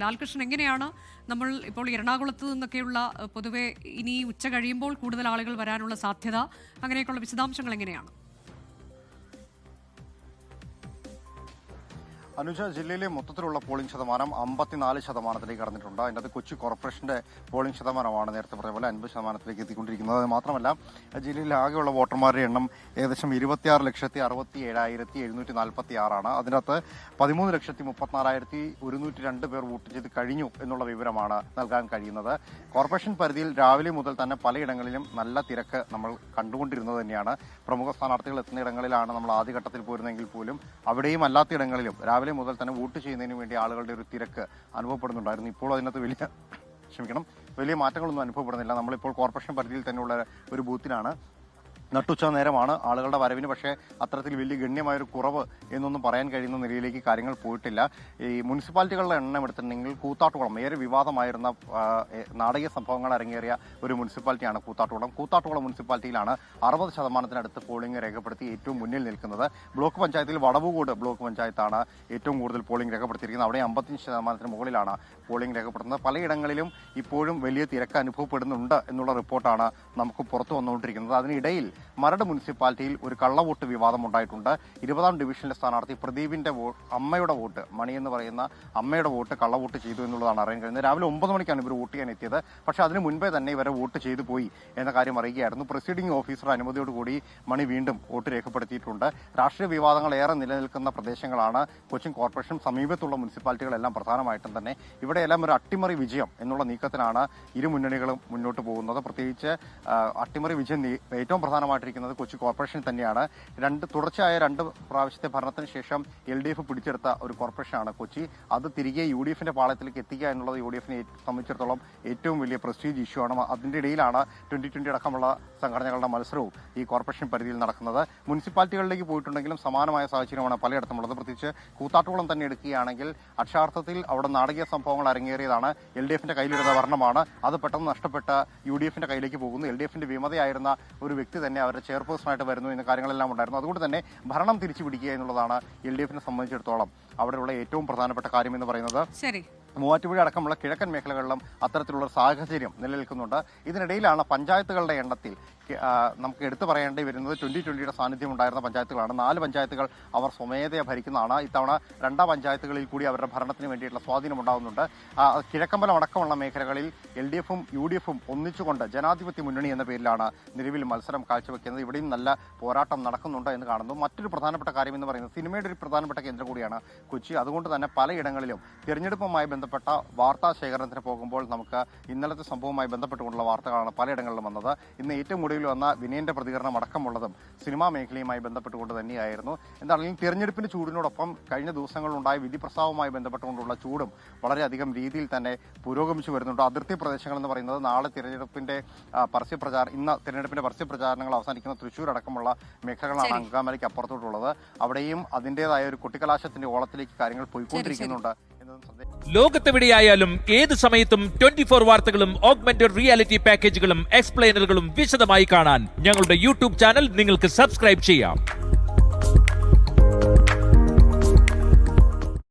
ലാൽകൃഷ്ണൻ, എങ്ങനെയാണ് നമ്മൾ ഇപ്പോൾ എറണാകുളത്ത് നിന്നൊക്കെയുള്ള പൊതുവെ ഇനി ഉച്ച കഴിയുമ്പോൾ കൂടുതൽ ആളുകൾ വരാനുള്ള സാധ്യത, അങ്ങനെയൊക്കെയുള്ള വിശദാംശങ്ങൾ എങ്ങനെയാണ്? അനുജ, ജില്ലയിലെ മൊത്തത്തിലുള്ള പോളിംഗ് ശതമാനം 54% കടന്നിട്ടുണ്ട്. അതിൻ്റെ അത് കൊച്ചി കോർപ്പറേഷന്റെ പോളിംഗ് ശതമാനമാണ് നേരത്തെ പറഞ്ഞ പോലെ 50% എത്തിക്കൊണ്ടിരിക്കുന്നത്. അത് മാത്രമല്ല, ജില്ലയിൽ ആകെയുള്ള വോട്ടർമാരുടെ എണ്ണം ഏകദേശം 26,67,746 അതിനകത്ത് 13,34,102 പേർ വോട്ട് ചെയ്ത് കഴിഞ്ഞു എന്നുള്ള വിവരമാണ് നൽകാൻ കഴിയുന്നത്. കോർപ്പറേഷൻ പരിധിയിൽ രാവിലെ മുതൽ തന്നെ പലയിടങ്ങളിലും നല്ല തിരക്ക് നമ്മൾ കണ്ടുകൊണ്ടിരുന്നത് തന്നെയാണ്. പ്രമുഖ സ്ഥാനാർത്ഥികൾ എത്തുന്ന ഇടങ്ങളിലാണ് നമ്മൾ ആദ്യഘട്ടത്തിൽ പോരുന്നെങ്കിൽ പോലും അവിടെയും അല്ലാത്തയിടങ്ങളിലും രാവിലെ മുതൽ തന്നെ വോട്ട് ചെയ്യുന്നതിന് വേണ്ടി ആളുകളുടെ ഒരു തിരക്ക് അനുഭവപ്പെടുന്നുണ്ടായിരുന്നു. ഇപ്പോൾ അതിനകത്ത് വലിയ മാറ്റങ്ങളൊന്നും അനുഭവപ്പെടുന്നില്ല. നമ്മളിപ്പോൾ കോർപ്പറേഷൻ പരിധിയിൽ തന്നെയുള്ള ഒരു ബൂത്തിലാണ്. നട്ടുച്ച നേരമാണ് ആളുകളുടെ വരവിന്, പക്ഷേ അത്തരത്തിൽ വലിയ ഗണ്യമായൊരു കുറവ് എന്നൊന്നും പറയാൻ കഴിയുന്ന നിലയിലേക്ക് കാര്യങ്ങൾ പോയിട്ടില്ല. ഈ മുനിസിപ്പാലിറ്റികളുടെ എണ്ണം എടുത്തിട്ടുണ്ടെങ്കിൽ കൂത്താട്ടുകുളം ഏറെ വിവാദമായിരുന്ന നാടകീയ സംഭവങ്ങൾ അരങ്ങേറിയ ഒരു മുനിസിപ്പാലിറ്റിയാണ് കൂത്താട്ടുകുളം മുനിസിപ്പാലിറ്റിയിലാണ് 60% പോളിംഗ് രേഖപ്പെടുത്തി ഏറ്റവും മുന്നിൽ നിൽക്കുന്നത്. ബ്ലോക്ക് പഞ്ചായത്തിൽ വടവുകോട് ബ്ലോക്ക് പഞ്ചായത്താണ് ഏറ്റവും കൂടുതൽ പോളിംഗ് രേഖപ്പെടുത്തിയിരിക്കുന്നത്. അവിടെ 55% മുകളിലാണ് പോളിംഗ് രേഖപ്പെടുത്തുന്നത്. പലയിടങ്ങളിലും ഇപ്പോഴും വലിയ തിരക്ക് അനുഭവപ്പെടുന്നുണ്ട് എന്നുള്ള റിപ്പോർട്ടാണ് നമുക്ക് പുറത്തു വന്നുകൊണ്ടിരിക്കുന്നത്. അതിനിടയിൽ മരട് മുനിസിപ്പാലിറ്റിയിൽ ഒരു കള്ളവോട്ട് വിവാദം ഉണ്ടായിട്ടുണ്ട്. 20ാം ഡിവിഷനിലെ സ്ഥാനാർത്ഥി പ്രദീപിന്റെ അമ്മയുടെ വോട്ട്, മണി എന്ന് പറയുന്ന അമ്മയുടെ വോട്ട് കള്ളവോട്ട് ചെയ്തു എന്നുള്ളതാണ് അറിയാൻ കഴിയുന്നത്. രാവിലെ 9 മണിക്കാണ് ഇവർ വോട്ട് ചെയ്യാൻ എത്തിയത്. പക്ഷേ അതിന് മുൻപേ തന്നെ ഇവരെ വോട്ട് ചെയ്തു പോയി എന്ന കാര്യം അറിയുകയായിരുന്നു. പ്രിസൈഡിംഗ് ഓഫീസർ അനുമതിയോടുകൂടി മണി വീണ്ടും വോട്ട് രേഖപ്പെടുത്തിയിട്ടുണ്ട്. രാഷ്ട്രീയ വിവാദങ്ങൾ ഏറെ നിലനിൽക്കുന്ന പ്രദേശങ്ങളാണ് കൊച്ചിൻ കോർപ്പറേഷൻ സമീപത്തുള്ള മുനിസിപ്പാലിറ്റികളെല്ലാം പ്രധാനമായിട്ടും തന്നെ. ഇവിടെയെല്ലാം ഒരു അട്ടിമറി വിജയം എന്നുള്ള നീക്കത്തിനാണ് ഇരു മുന്നണികളും മുന്നോട്ട് പോകുന്നത്. പ്രത്യേകിച്ച് അട്ടിമറി വിജയം ഏറ്റവും പ്രധാനമായിട്ടിരിക്കുന്നത് കൊച്ചി കോർപ്പറേഷൻ തന്നെയാണ്. തുടർച്ചയായ 2 പ്രാവശ്യത്തെ ഭരണത്തിന് ശേഷം LDF പിടിച്ചെടുത്ത ഒരു കോർപ്പറേഷനാണ് കൊച്ചി. അത് തിരികെ UDFന്റെ പാളയത്തിലേക്ക് എത്തിക്കുക എന്നുള്ളത് UDFനെ സംബന്ധിച്ചിടത്തോളം ഏറ്റവും വലിയ പ്രസ്റ്റീജ് ഇഷ്യൂ ആണ്. അതിന്റെ ഇടയിലാണ് 2020 അടക്കമുള്ള സംഘടനകളുടെ മത്സരവും ഈ കോർപ്പറേഷൻ പരിധിയിൽ നടക്കുന്നത്. മുനിസിപ്പാലിറ്റികളിലേക്ക് പോയിട്ടുണ്ടെങ്കിലും സമാനമായ സാഹചര്യമാണ് പലയിടത്തുമുള്ളത്. പ്രത്യേകിച്ച് കൂത്താട്ടുകുളം തന്നെ എടുക്കുകയാണെങ്കിൽ അക്ഷരാർത്ഥത്തിൽ അവിടെ നാടകീയ സംഭവങ്ങൾ അരങ്ങേറിയതാണ്. LDFന്റെ കയ്യിലിരുന്ന ഭരണമാണ് അത് പെട്ടെന്ന് നഷ്ടപ്പെട്ട് UDFന്റെ കയ്യിലേക്ക് പോകുന്നു. LDFന്റെ വിമതയായിരുന്ന ഒരു വ്യക്തി തന്നെ അവരുടെ ചെയർപേഴ്സണായിട്ട് വരുന്നു എന്ന കാര്യങ്ങളെല്ലാം ഉണ്ടായിരുന്നു. അതുകൊണ്ട് തന്നെ ഭരണം തിരിച്ചു പിടിക്കുക എന്നുള്ളതാണ് LDFനെ സംബന്ധിച്ചിടത്തോളം അവിടെയുള്ള ഏറ്റവും പ്രധാനപ്പെട്ട കാര്യം എന്ന് പറയുന്നത്. മൂവാറ്റുപുഴ അടക്കമുള്ള കിഴക്കൻ മേഖലകളിലും അത്തരത്തിലുള്ള സാഹചര്യം നിലനിൽക്കുന്നുണ്ട്. ഇതിനിടയിലാണ് പഞ്ചായത്തുകളുടെ എണ്ണത്തിൽ നമുക്ക് എടുത്തു പറയേണ്ടി വരുന്നത് 2020യുടെ സാന്നിധ്യം ഉണ്ടായിരുന്ന പഞ്ചായത്തുകളാണ്. 4 പഞ്ചായത്തുകൾ അവർ സ്വമേധയാ ഭരിക്കുന്നതാണ്. ഇത്തവണ 2 പഞ്ചായത്തുകളിൽ കൂടി അവരുടെ ഭരണത്തിന് വേണ്ടിയിട്ടുള്ള സ്വാധീനം ഉണ്ടാകുന്നുണ്ട്. കിഴക്കമ്പലം അടക്കമുള്ള മേഖലകളിൽ LDFും UDFും ഒന്നിച്ചുകൊണ്ട് ജനാധിപത്യ മുന്നണി എന്ന പേരിലാണ് നിലവിൽ മത്സരം കാഴ്ചവെക്കുന്നത്. ഇവിടെയും നല്ല പോരാട്ടം നടക്കുന്നുണ്ട് എന്ന് കാണുന്നു. മറ്റൊരു പ്രധാനപ്പെട്ട കാര്യം എന്ന് പറയുന്നത് സിനിമയുടെ ഒരു പ്രധാനപ്പെട്ട കേന്ദ്രം കൂടിയാണ് കൊച്ചി. അതുകൊണ്ട് തന്നെ പലയിടങ്ങളിലും തിരഞ്ഞെടുപ്പുമായി ബന്ധപ്പെട്ട വാർത്താ ശേഖരണത്തിന് പോകുമ്പോൾ നമുക്ക് ഇന്നലത്തെ സംഭവവുമായി ബന്ധപ്പെട്ടുകൊണ്ടുള്ള വാർത്തകളാണ് പലയിടങ്ങളിലും വന്നത്. ഇന്ന് ഏറ്റവും കൂടുതൽ വന്ന വിനയന്റെ പ്രതികരണം അടക്കമുള്ളതും സിനിമാ മേഖലയുമായി ബന്ധപ്പെട്ടുകൊണ്ട് തന്നെയായിരുന്നു. എന്താണെങ്കിലും തിരഞ്ഞെടുപ്പിന്റെ ചൂടിനോടൊപ്പം കഴിഞ്ഞ ദിവസങ്ങളിലുണ്ടായ വിധി പ്രസ്താവവുമായി ബന്ധപ്പെട്ടുകൊണ്ടുള്ള ചൂടും വളരെയധികം രീതിയിൽ തന്നെ പുരോഗമിച്ചു വരുന്നുണ്ട്. അതിർത്തി പ്രദേശങ്ങൾ എന്ന് പറയുന്നത് നാളെ തിരഞ്ഞെടുപ്പിന്റെ ഇന്ന് തിരഞ്ഞെടുപ്പിന്റെ പരസ്യപ്രചാരണങ്ങൾ അവസാനിക്കുന്ന തൃശ്ശൂർ അടക്കമുള്ള മേഖലകളാണ് അങ്കമാലിക്ക് അപ്പുറത്തോട്ടുള്ളത്. അവിടെയും അതിന്റേതായ ഒരു കൊട്ടിക്കലാശത്തിന്റെ ഓളത്തിലേക്ക് കാര്യങ്ങൾ പോയിക്കൊണ്ടിരിക്കുന്നുണ്ട്. ലോകത്തെവിടെയായാലും ഏത് സമയത്തും 24 വാർത്തകളും ഓഗ്മെന്റഡ് റിയാലിറ്റി പാക്കേജുകളും എക്സ്പ്ലെയിനറുകളും വിശദമായി കാണാൻ ഞങ്ങളുടെ YouTube ചാനൽ നിങ്ങൾക്ക് സബ്സ്ക്രൈബ് ചെയ്യാം.